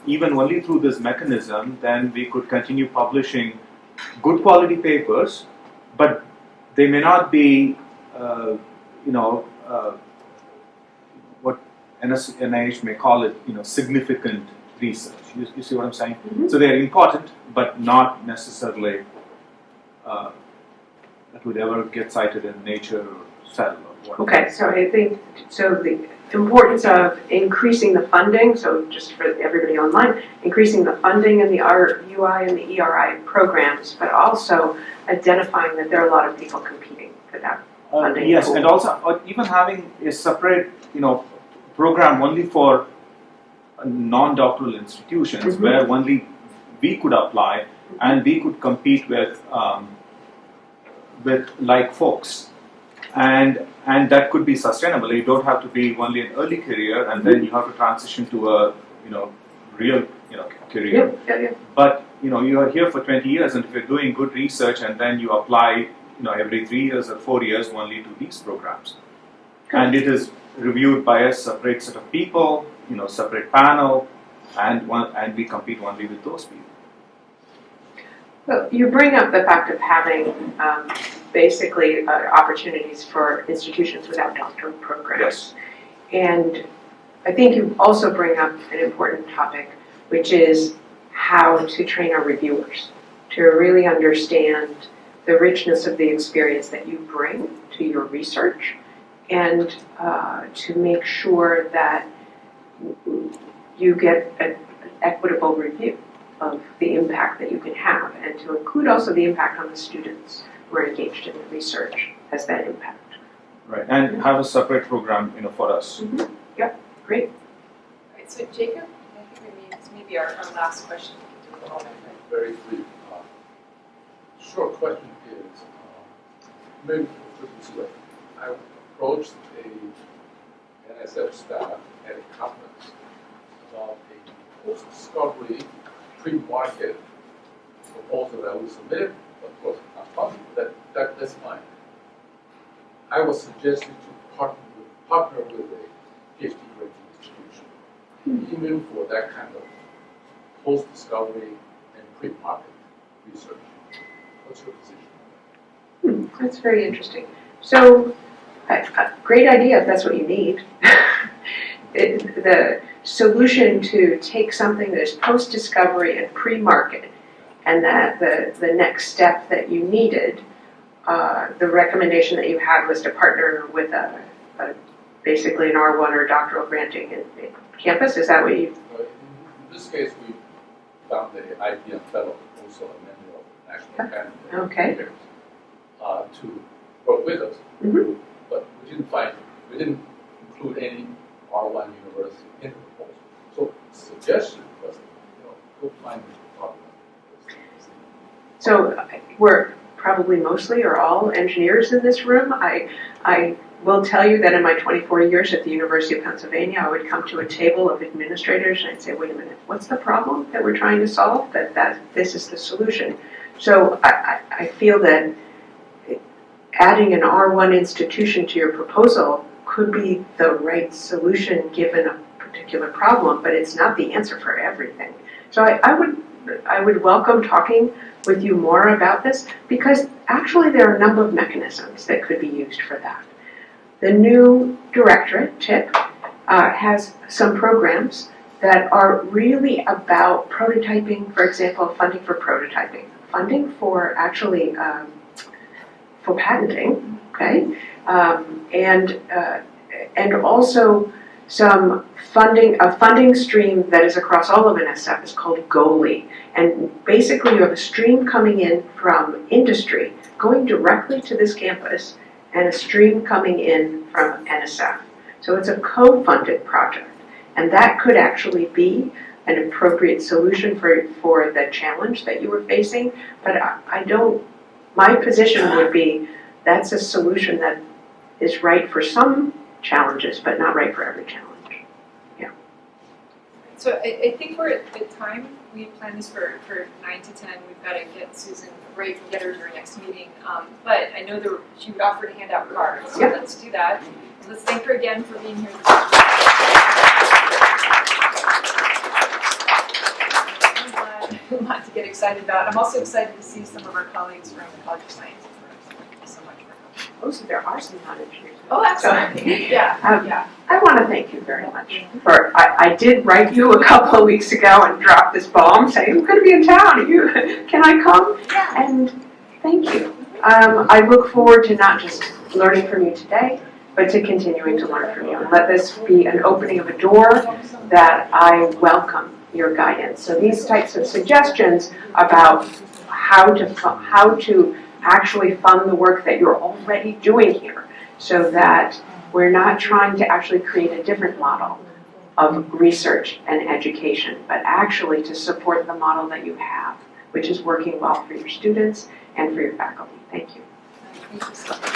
Even only through this mechanism, then we could continue publishing good quality papers, but they may not be, what NIH may call it, significant research. You see what I'm saying? So they are important, but not necessarily that would ever get cited in Nature or Cell or whatever. Okay, so I think, the importance of increasing the funding, so just for everybody online, increasing the funding in the RUI and the ERI programs, but also identifying that there are a lot of people competing for that funding. Yes, pool. and also even having a separate, program only for non-doctoral institutions where only we could apply and we could compete with like folks. And that could be sustainable. You don't have to be only an early career, and then you have to transition to a real career. Yeah. But you are here for 20 years, and if you're doing good research, and then you apply every 3 years or 4 years only to these programs, and it is reviewed by a separate set of people, separate panel, and we compete only with those people. Well, you bring up the fact of having basically opportunities for institutions without doctoral programs. Yes. And I think you also bring up an important topic, which is how to train our reviewers to really understand the richness of the experience that you bring to your research, and to make sure that you get an equitable review of the impact that you can have, and to include also the impact on the students who are engaged in the research as that impact. Right, and have a separate program, for us. Yep, great. All right, so Jacob, I think this may be our last question for the moment. Very brief. Short question is, maybe put it this way. I approached a NSF staff at a conference about a post-discovery pre-market proposal that we submitted. Of course, not possible. That's fine. I was suggested to partner with a PhD granting institution, even for that kind of post-discovery and pre-market research. What's your position? That's very interesting. So, great idea if that's what you need. The solution to take something that is post-discovery and pre-market, and that the next step that you needed, the recommendation that you had was to partner with basically an R1 or doctoral granting in campus. Is that what you? In this case, we found the IBM fellow, also a member of the National Academy of Okay. Engineers, to work with us. Mhm. But we didn't include any R1 university in the proposal. So the suggestion was, go find a partner. So we're probably mostly or all engineers in this room. I will tell you that in my 24 years at the University of Pennsylvania, I would come to a table of administrators and I'd say, wait a minute, what's the problem that we're trying to solve? That this is the solution. So I feel that adding an R1 institution to your proposal could be the right solution given a particular problem, but it's not the answer for everything. So I would welcome talking with you more about this, because actually there are a number of mechanisms that could be used for that. The new directorate, TIP, has some programs that are really about prototyping, for example, funding for prototyping funding for actually for patenting, okay, and also some funding, a funding stream that is across all of NSF is called GOLI. And basically you have a stream coming in from industry, going directly to this campus, and a stream coming in from NSF. So it's a co-funded project. And that could actually be an appropriate solution for the challenge that you were facing. But my position would be that's a solution that is right for some challenges, but not right for every challenge. So I think we're at the time, we planned this for 9 to 10. We've got to get Susan right and get her to our next meeting. But I know she would offer to hand out cards, so let's do that. And let's thank her again for being here this week. A lot to get excited about. I'm also excited to see some of our colleagues from the College of Science. Thank you so much for coming. Oh, so there are some non-engineers. Oh, absolutely. Yeah. I want to thank you very much for, I did write you a couple of weeks ago and drop this bomb saying, I'm going to be in town, can I come? Yeah. And thank you. I look forward to not just learning from you today, but to continuing to learn from you. And let this be an opening of a door that I welcome your guidance. So these types of suggestions about how to actually fund the work that you're already doing here, so that we're not trying to actually create a different model of research and education, but actually to support the model that you have, which is working well for your students and for your faculty. Thank you. Thank you so much.